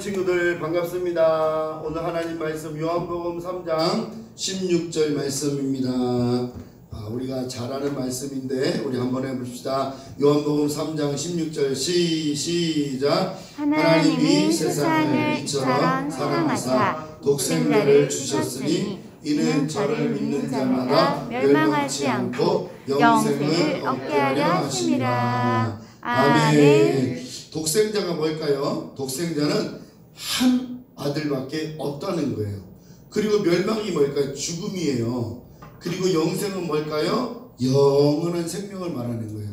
친구들 반갑습니다. 오늘 하나님 말씀 요한복음 3장 16절 말씀입니다. 우리가 잘 아는 말씀인데 우리 한번 해봅시다. 요한복음 3장 16절 시작. 하나님이 세상을 이처럼 사랑하사 독생자를 주셨으니 이는 저를 믿는 자마다 멸망하지 않고 영생을 얻게 하려 하심이라. 아멘. 독생자가 뭘까요? 독생자는 한 아들밖에 없다는 거예요. 그리고 멸망이 뭘까요? 죽음이에요. 그리고 영생은 뭘까요? 영원한 생명을 말하는 거예요.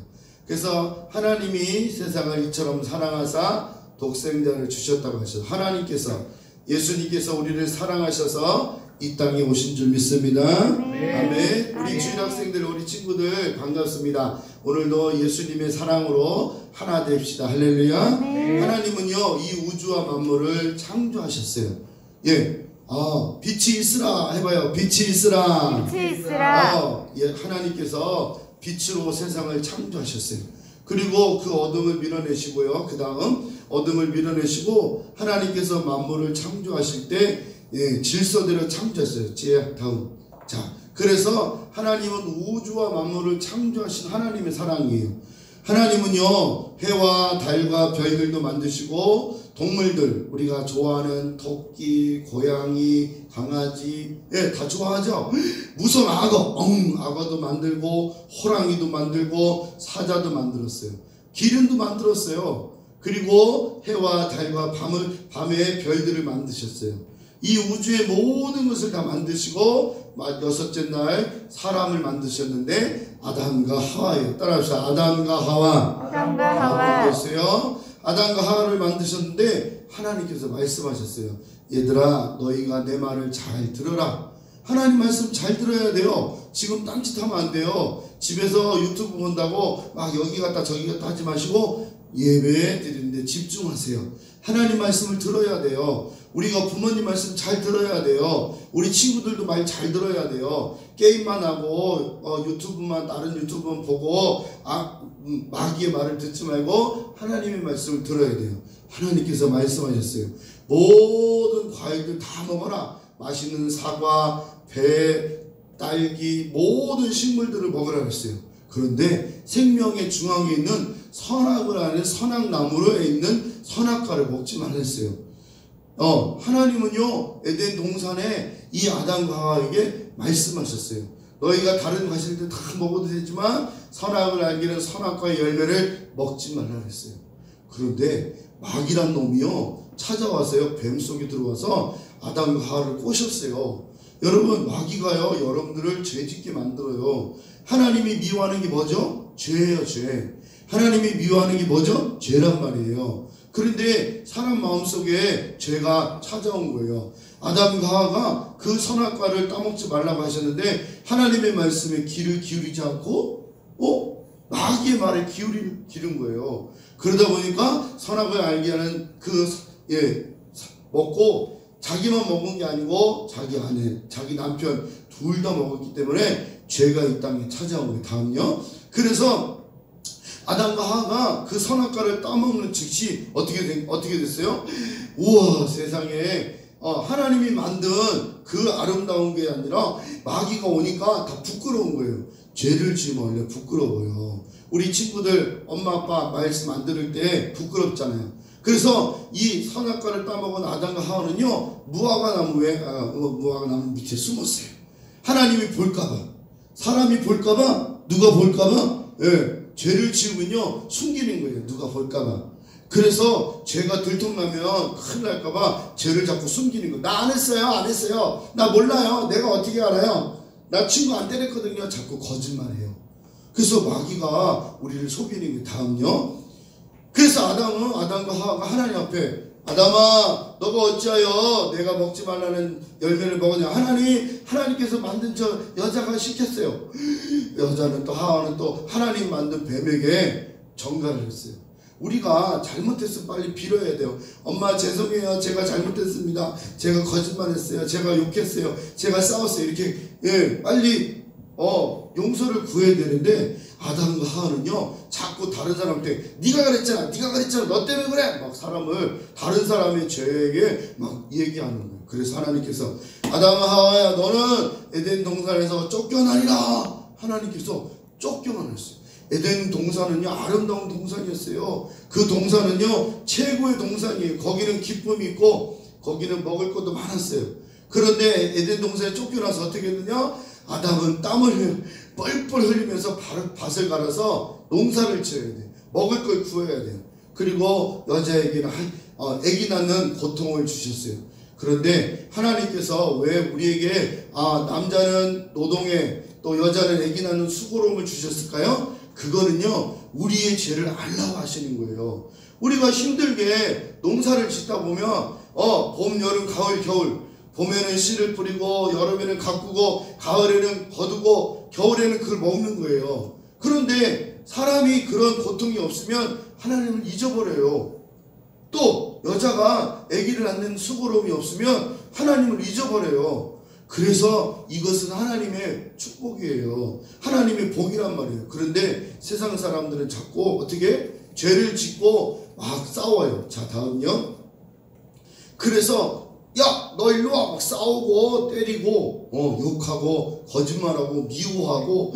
그래서 하나님이 세상을 이처럼 사랑하사 독생자를 주셨다고 하셔서 하나님께서 예수님께서 우리를 사랑하셔서 이 땅에 오신 줄 믿습니다. 아멘. 우리 주일 학생들, 우리 친구들 반갑습니다. 오늘도 예수님의 사랑으로 하나 됩시다. 할렐루야. 하나님은요 이 우주와 만물을 창조하셨어요. 예. 빛이 있으라 해봐요. 빛이 있으라. 빛이 있으라. 예, 하나님께서 빛으로 세상을 창조하셨어요. 그리고 그 어둠을 밀어내시고요. 그 다음 어둠을 밀어내시고 하나님께서 만물을 창조하실 때 질서대로 창조했어요. 다음. 자, 그래서 하나님은 우주와 만물을 창조하신 하나님의 사랑이에요. 하나님은요 해와 달과 별들도 만드시고 동물들, 우리가 좋아하는 토끼, 고양이, 강아지, 다 좋아하죠. 무서운 악어도 만들고 호랑이도 만들고 사자도 만들었어요. 기린도 만들었어요. 그리고 해와 달과 밤에 별들을 만드셨어요. 이 우주의 모든 것을 다 만드시고 여섯째 날 사람을 만드셨는데 아담과 하와예요. 따라합시다. 아담과 하와. 아담과 하와. 보세요. 아담과 하와를 만드셨는데 하나님께서 말씀하셨어요. 얘들아, 너희가 내 말을 잘 들어라. 하나님 말씀 잘 들어야 돼요. 지금 딴짓하면 안 돼요. 집에서 유튜브 본다고 막 여기 갔다 저기 갔다 하지 마시고 예배 드리는데 집중하세요. 하나님 말씀을 들어야 돼요. 우리가 부모님 말씀 잘 들어야 돼요. 우리 친구들도 말 잘 들어야 돼요. 게임만 하고 유튜브만 다른 유튜브만 보고 마귀의 말을 듣지 말고 하나님의 말씀을 들어야 돼요. 하나님께서 말씀하셨어요. 모든 과일들 다 먹어라. 맛있는 사과, 배, 딸기, 모든 식물들을 먹으라 했어요. 그런데 생명의 중앙에 있는 선악을 아는 선악나무에 있는 선악과를 먹지 말랬어요. 하나님은요 에덴 동산에 이 아담과 하와에게 말씀하셨어요. 너희가 다른 과실들 다 먹어도 되지만 선악을 알기는 선악과의 열매를 먹지 말라 그랬어요. 그런데 마귀란 놈이요 찾아와서요 뱀 속에 들어와서 아담과 하와를 꼬셨어요. 여러분, 마귀가요 여러분들을 죄짓게 만들어요. 하나님이 미워하는 게 뭐죠? 죄예요. 죄. 하나님이 미워하는 게 뭐죠? 죄란 말이에요. 그런데 사람 마음속에 죄가 찾아온 거예요. 아담과 하와가 그 선악과를 따먹지 말라고 하셨는데 하나님의 말씀에 귀를 기울이지 않고 마귀의 말에 기른 거예요. 그러다 보니까 선악을 알게 하는 먹고 자기만 먹은 게 아니고 자기 아내, 자기 남편 둘 다 먹었기 때문에 죄가 이 땅에 찾아온 거예요. 다음요. 그래서 아담과 하와가 그 선악과를 따먹는 즉시 어떻게 됐어요? 우와, 세상에 하나님이 만든 그 아름다운 게 아니라 마귀가 오니까 다 부끄러운 거예요. 죄를 지으면 원래 부끄러워요. 우리 친구들 엄마 아빠 말씀 안 들을 때 부끄럽잖아요. 그래서 이 선악과를 따먹은 아담과 하와는요 무화과 나무 밑에 숨었어요. 하나님이 볼까봐, 사람이 볼까봐, 누가 볼까봐, 죄를 지으면요 숨기는 거예요. 누가 볼까봐. 그래서 죄가 들통나면 큰일 날까봐 죄를 자꾸 숨기는 거예요. 나 안 했어요. 나 몰라요. 내가 어떻게 알아요? 나 친구 안 때렸거든요. 자꾸 거짓말해요. 그래서 마귀가 우리를 속이는 거예요. 다음요. 그래서 아담과 하와가 하나님 앞에, 아담아, 너가 어찌하여 내가 먹지 말라는 열매를 먹었냐? 하나님께서 만든 저 여자가 시켰어요. 여자는 또 하와는 또 하나님 만든 뱀에게 전가를 했어요. 우리가 잘못했으면 빨리 빌어야 돼요. 엄마 죄송해요. 제가 잘못했습니다. 제가 거짓말했어요. 제가 욕했어요. 제가 싸웠어요. 이렇게 빨리 용서를 구해야 되는데 아담과 하와는요 자꾸 다른 사람한테 네가 그랬잖아, 네가 그랬잖아, 너 때문에 그래, 막 사람을 다른 사람의 죄에게 막 얘기하는 거예요. 그래서 하나님께서 아담아 하와야 너는 에덴 동산에서 쫓겨나리라. 하나님께서 쫓겨나셨어요. 에덴 동산은요 아름다운 동산이었어요. 그 동산은요 최고의 동산이에요. 거기는 기쁨이 있고 거기는 먹을 것도 많았어요. 그런데 에덴 동산에 쫓겨나서 어떻게 했느냐, 아담은 땀을 뻘뻘 흘리면서 밭을 갈아서 농사를 지어야 돼요. 먹을 걸 구해야 돼요. 그리고 여자에게는 아기 낳는 고통을 주셨어요. 그런데 하나님께서 왜 우리에게 남자는 노동에 또 여자는 아기 낳는 수고로움을 주셨을까요? 그거는요 우리의 죄를 알라고 하시는 거예요. 우리가 힘들게 농사를 짓다 보면 봄, 여름, 가을, 겨울, 봄에는 씨를 뿌리고 여름에는 가꾸고 가을에는 거두고 겨울에는 그걸 먹는 거예요. 그런데 사람이 그런 고통이 없으면 하나님을 잊어버려요. 또 여자가 아기를 낳는 수고로움이 없으면 하나님을 잊어버려요. 그래서 이것은 하나님의 축복이에요. 하나님의 복이란 말이에요. 그런데 세상 사람들은 자꾸 어떻게 죄를 짓고 막 싸워요. 자, 다음요. 그래서 야, 너 일로 와, 막 싸우고 때리고 욕하고 거짓말하고 미워하고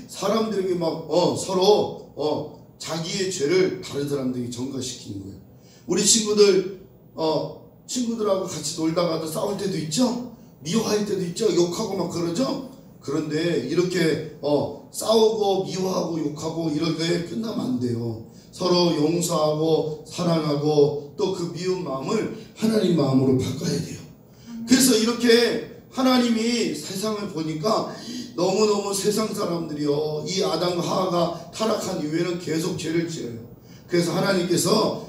사람들에게 막 서로 자기의 죄를 다른 사람들에게 전가시키는 거예요. 우리 친구들하고 같이 놀다가도 싸울 때도 있죠. 미워할 때도 있죠. 욕하고 막 그러죠. 그런데 이렇게 싸우고 미워하고 욕하고 이렇게 끝나면 안 돼요. 서로 용서하고 사랑하고 또 그 미운 마음을 하나님 마음으로 바꿔야 돼요. 그래서 이렇게 하나님이 세상을 보니까 너무너무 세상 사람들이요 이 아담과 하와가 타락한 이후에는 계속 죄를 지어요. 그래서 하나님께서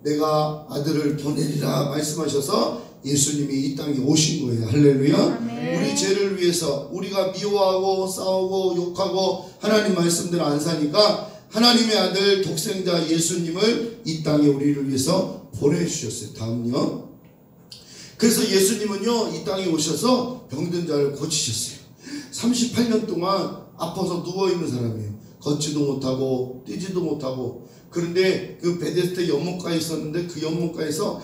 내가 아들을 보내리라 말씀하셔서 예수님이 이 땅에 오신 거예요. 할렐루야. 아멘. 우리 죄를 위해서 우리가 미워하고 싸우고 욕하고 하나님 말씀대로 안 사니까 하나님의 아들 독생자 예수님을 이 땅에 우리를 위해서 보내주셨어요. 다음요. 그래서 예수님은요 이 땅에 오셔서 병든 자를 고치셨어요. 38년 동안 아파서 누워있는 사람이에요. 걷지도 못하고 뛰지도 못하고. 그런데 그 베데스다 연못가에 있었는데 그 연못가에서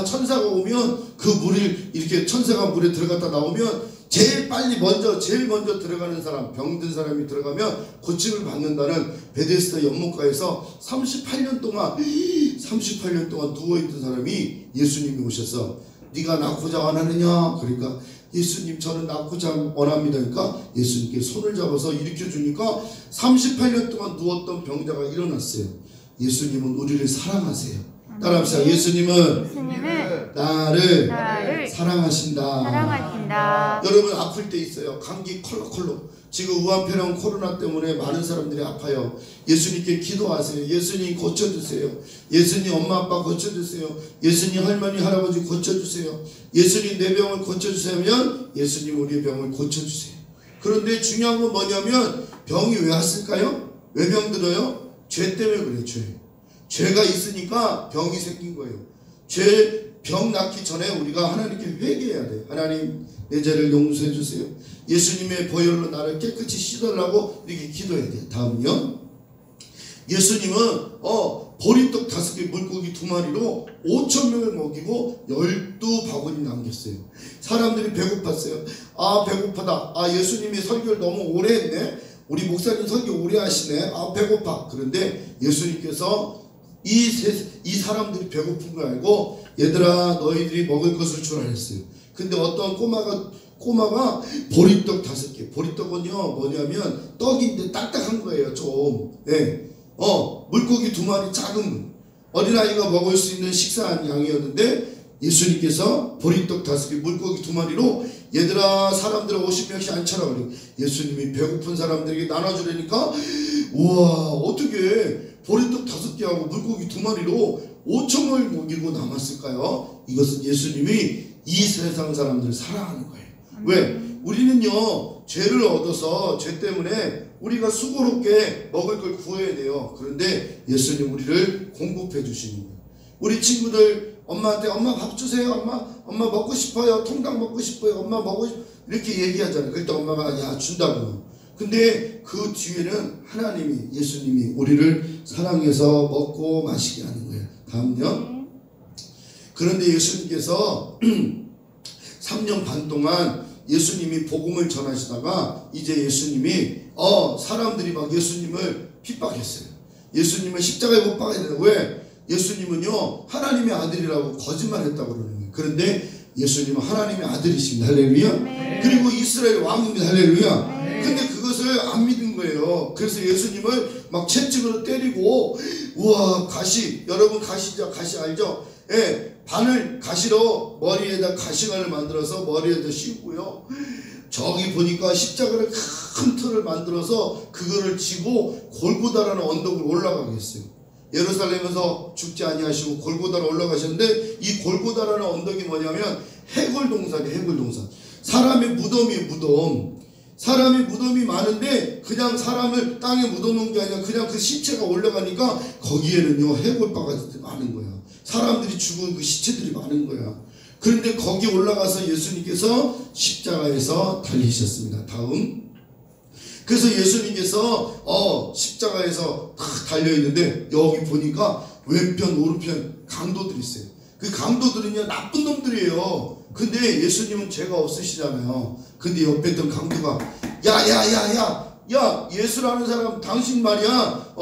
천사가 오면 그 물을 이렇게 천사가 물에 들어갔다 나오면 제일 먼저 들어가는 사람, 병든 사람이 들어가면 고침을 받는다는 베데스다 연못가에서 38년 동안 누워있던 사람이 예수님이 오셔서 네가 낫고자 원하느냐? 그러니까 예수님 저는 낫고자 원합니다. 그러니까 예수님께 손을 잡아서 일으켜주니까 38년 동안 누웠던 병자가 일어났어요. 예수님은 우리를 사랑하세요. 따라합시다. 예수님은 나를 사랑하신다. 여러분 아플 때 있어요. 감기 콜록콜록. 지금 우한폐렴 코로나 때문에 많은 사람들이 아파요. 예수님께 기도하세요. 예수님 고쳐주세요. 예수님 엄마 아빠 고쳐주세요. 예수님 할머니 할아버지 고쳐주세요. 예수님 내 병을 고쳐주세요. 예수님 우리의 병을 고쳐주세요. 그런데 중요한 건 뭐냐면 병이 왜 왔을까요? 왜 병들어요? 죄 때문에 그래요. 죄가 있으니까 병이 생긴 거예요. 병 낫기 전에 우리가 하나님께 회개해야 돼요. 하나님 내 죄를 용서해 주세요. 예수님의 보혈로 나를 깨끗이 씻어달라고 이렇게 기도해야 돼요. 다음요. 예수님은 보리떡 5개 물고기 2마리로 5,000명을 먹이고 12바구니 남겼어요. 사람들이 배고팠어요. 배고파다. 예수님이 설교를 너무 오래 했네. 우리 목사님 설교 오래 하시네. 배고파. 그런데 예수님께서 이 사람들이 배고픈 걸 알고 얘들아 너희들이 먹을 것을 주라 했어요. 근데 어떤 꼬마가 보리떡 5개. 보리떡은요 뭐냐면 떡인데 딱딱한 거예요. 좀. 네. 물고기 2마리 작은 어린아이가 먹을 수 있는 식사한 양이었는데 예수님께서 보리떡 5개 물고기 2마리로 얘들아 사람들 50명씩 앉혀라. 예수님이 배고픈 사람들에게 나눠주려니까 우와 어떻게 보리떡 5개하고 물고기 2마리로 5,000명을 먹이고 남았을까요? 이것은 예수님이 이 세상 사람들을 사랑하는 거예요. 왜? 우리는요 죄를 얻어서 죄 때문에 우리가 수고롭게 먹을 걸 구해야 돼요. 그런데 예수님 우리를 공급해 주시는 거예요. 우리 친구들 엄마한테 엄마 밥 주세요. 엄마 먹고 싶어요. 통닭 먹고 싶어요. 엄마 먹고 싶어요. 이렇게 얘기하잖아요. 그때 엄마가 야 준다고. 근데 그 뒤에는 하나님이, 예수님이 우리를 사랑해서 먹고 마시게 하는 거예요. 다음요. 그런데 예수님께서 3년 반 동안 예수님이 복음을 전하시다가 이제 예수님이 사람들이 막 예수님을 핍박했어요. 예수님을 십자가에 못 박아야 된다. 왜? 예수님은요 하나님의 아들이라고 거짓말했다고 그러는 거예요. 그런데 예수님은 하나님의 아들이십니다. 할렐루야. 네. 그리고 이스라엘 왕입니다. 할렐루야. 네. 근데 그것을 안 믿은 거예요. 그래서 예수님을 막 채찍으로 때리고, 우와, 가시, 여러분 가시죠? 가시 알죠? 예, 바늘 가시로 머리에다 가시관을 만들어서 머리에다 씌우고요. 저기 보니까 십자가를 큰 틀을 만들어서 그거를 지고 골고다라는 언덕을 올라가게 했어요. 예루살렘에서 죽지 아니하시고 골고다로 올라가셨는데, 이 골고다라는 언덕이 뭐냐면 해골동산이에요. 해골동산. 사람의 무덤이 무덤. 사람이 무덤이 많은데 그냥 사람을 땅에 묻어놓은 게 아니라 그냥 그 시체가 올라가니까 거기에는요 해골바가지들이 많은 거야. 사람들이 죽은 그 시체들이 많은 거야. 그런데 거기 올라가서 예수님께서 십자가에서 달리셨습니다. 다음. 그래서 예수님께서 십자가에서 탁 달려있는데 여기 보니까 왼편 오른편 강도들이 있어요. 그 강도들은요 나쁜 놈들이에요. 근데 예수님은 죄가 없으시잖아요. 근데 옆에 있던 강도가 야 예수라는 사람 당신 말이야,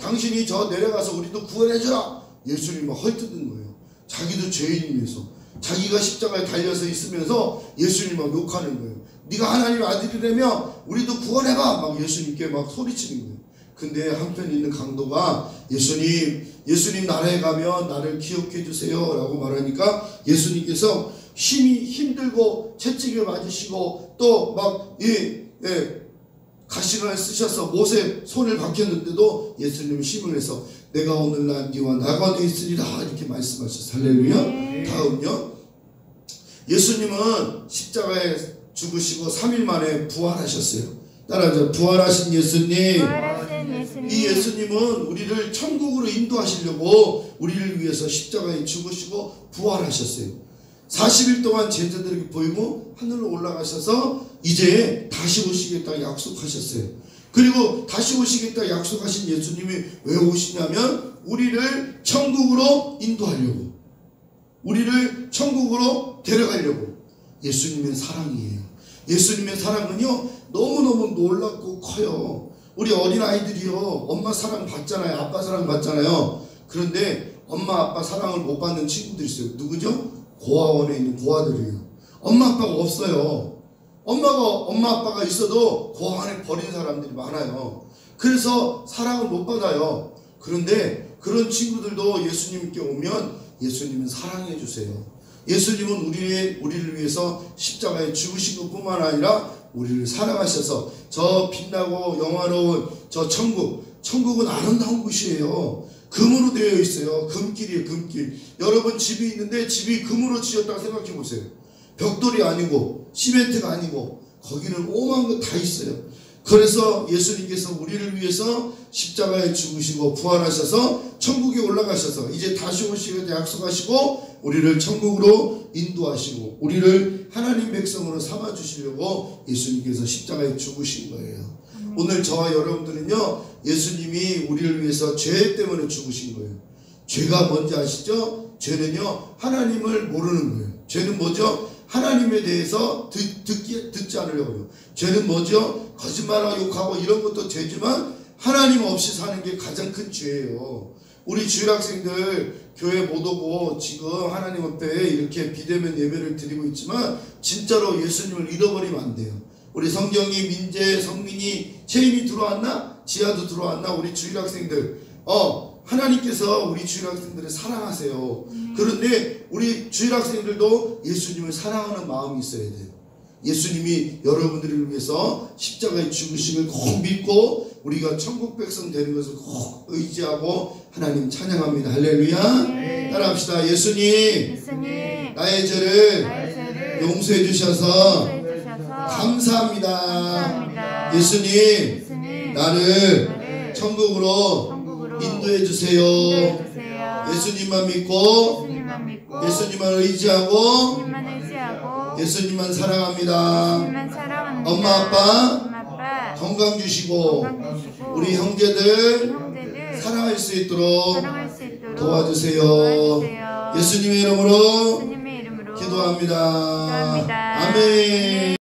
당신이 저 내려가서 우리도 구원해주라. 예수님은 헐뜯은 거예요. 자기도 죄인이면서 자기가 십자가에 달려서 있으면서 예수님만 욕하는 거예요. 네가 하나님 아들이라며 우리도 구원해봐. 막 예수님께 막 소리치는 거예요. 근데 한편 있는 강도가 예수님 나라에 가면 나를 기억해 주세요 라고 말하니까 예수님께서 힘들고 채찍을 맞으시고 또 막 가시관을 쓰셔서 못에 손을 박혔는데도 예수님은 힘을 내서 내가 오늘날 네와 나가 있으리라 이렇게 말씀하셨어요. 할렐루야. 네. 다음요. 예수님은 십자가에 죽으시고 3일 만에 부활하셨어요. 따라하자. 부활하신 예수님. 이 예수님은 우리를 천국으로 인도하시려고 우리를 위해서 십자가에 죽으시고 부활하셨어요. 40일 동안 제자들에게 보이고 하늘로 올라가셔서 이제 다시 오시겠다 약속하셨어요. 그리고 다시 오시겠다 약속하신 예수님이 왜 오시냐면 우리를 천국으로 인도하려고, 우리를 천국으로 데려가려고. 예수님의 사랑이에요. 예수님의 사랑은요 너무너무 놀랍고 커요. 우리 어린아이들이요 엄마 사랑 받잖아요. 아빠 사랑 받잖아요. 그런데 엄마 아빠 사랑을 못 받는 친구들이 있어요. 누구죠? 고아원에 있는 고아들이에요. 엄마 아빠가 없어요. 엄마 아빠가 있어도 고아원에 버린 사람들이 많아요. 그래서 사랑을 못 받아요. 그런데 그런 친구들도 예수님께 오면 예수님은 사랑해 주세요. 예수님은 우리를 위해서 십자가에 죽으신 것뿐만 아니라 우리를 사랑하셔서 저 빛나고 영화로운 저 천국은 아름다운 곳이에요. 금으로 되어 있어요. 금길이에요. 금길. 여러분 집이 있는데 집이 금으로 지었다고 생각해 보세요. 벽돌이 아니고 시멘트가 아니고 거기는 오만 거 다 있어요. 그래서 예수님께서 우리를 위해서 십자가에 죽으시고 부활하셔서 천국에 올라가셔서 이제 다시 오시겠다 약속하시고 우리를 천국으로 인도하시고 우리를 하나님 백성으로 삼아주시려고 예수님께서 십자가에 죽으신 거예요. 오늘 저와 여러분들은요 예수님이 우리를 위해서 죄 때문에 죽으신 거예요. 죄가 뭔지 아시죠? 죄는요 하나님을 모르는 거예요. 죄는 뭐죠? 하나님에 대해서 듣지 않으려고 해요. 죄는 뭐죠? 거짓말하고 욕하고 이런 것도 죄지만 하나님 없이 사는 게 가장 큰 죄예요. 우리 주일학생들 교회 못 오고 지금 하나님 앞에 이렇게 비대면 예배를 드리고 있지만 진짜로 예수님을 잃어버리면 안 돼요. 우리 성경이, 민재, 성민이, 채인이 들어왔나? 지아도 들어왔나? 우리 주일학생들 하나님께서 우리 주일학생들을 사랑하세요. 그런데 우리 주일학생들도 예수님을 사랑하는 마음이 있어야 돼요. 예수님이 여러분들을 위해서 십자가에 죽으심을 꼭 믿고 우리가 천국 백성 되는 것을 꼭 의지하고 하나님 찬양합니다. 할렐루야. 네. 따라합시다. 예수님 나의 죄를 용서해 주셔서 감사합니다. 예수님 나를 천국으로 인도해 주세요. 예수님만 믿고 예수님만 의지하고 예수님만 사랑합니다. 엄마 아빠 하와 건강 주시고 건강 주시고 우리 우리 형제들 형제들 사랑할 수 있도록 사랑할 수 있도록 도와주세요. 도와주세요. 예수님의 이름으로 예수님의 이름으로 기도합니다. 기도합니다. 아멘.